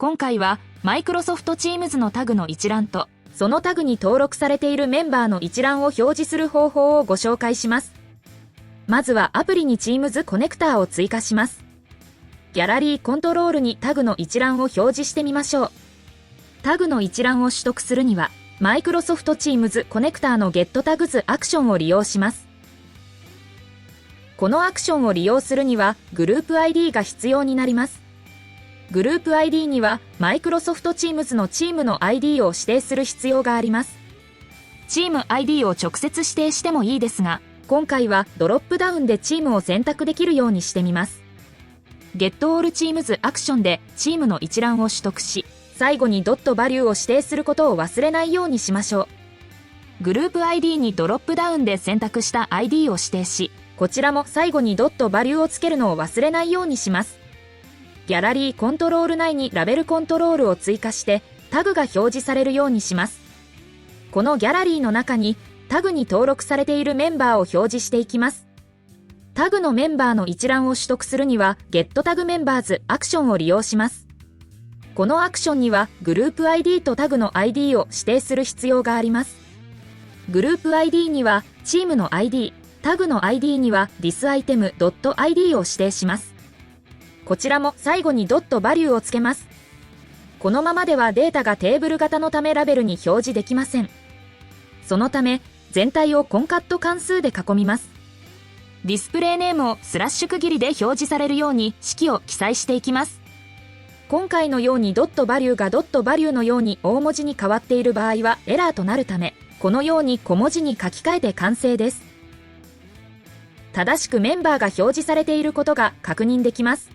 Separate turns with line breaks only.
今回はマイクロソフト Teams のタグの一覧と、そのタグに登録されているメンバーの一覧を表示する方法をご紹介します。まずはアプリに Teams コネクターを追加します。ギャラリーコントロールにタグの一覧を表示してみましょう。タグの一覧を取得するには、マイクロソフト Teams コネクターの Get Tags アクションを利用します。このアクションを利用するには、グループ ID が必要になります。グループ ID には、マイクロソフト Teams のチームの ID を指定する必要があります。チーム ID を直接指定してもいいですが、今回はドロップダウンでチームを選択できるようにしてみます。Get All Teams アクションでチームの一覧を取得し、最後にドットバリューを指定することを忘れないようにしましょう。グループ ID にドロップダウンで選択した ID を指定し、こちらも最後にドットバリューをつけるのを忘れないようにします。ギャラリーコントロール内にラベルコントロールを追加してタグが表示されるようにします。このギャラリーの中にタグに登録されているメンバーを表示していきます。タグのメンバーの一覧を取得するには Get Tag Members アクションを利用します。このアクションにはグループ ID とタグの ID を指定する必要があります。グループ ID にはチームの ID、タグの ID には ThisItem.id を指定します。こちらも最後にドットバリューをつけます。このままではデータがテーブル型のためラベルに表示できません。そのため全体をコンカット関数で囲みます。ディスプレイネームをスラッシュ区切りで表示されるように式を記載していきます。今回のようにドットバリューがドットバリューのように大文字に変わっている場合はエラーとなるため、このように小文字に書き換えて完成です。正しくメンバーが表示されていることが確認できます。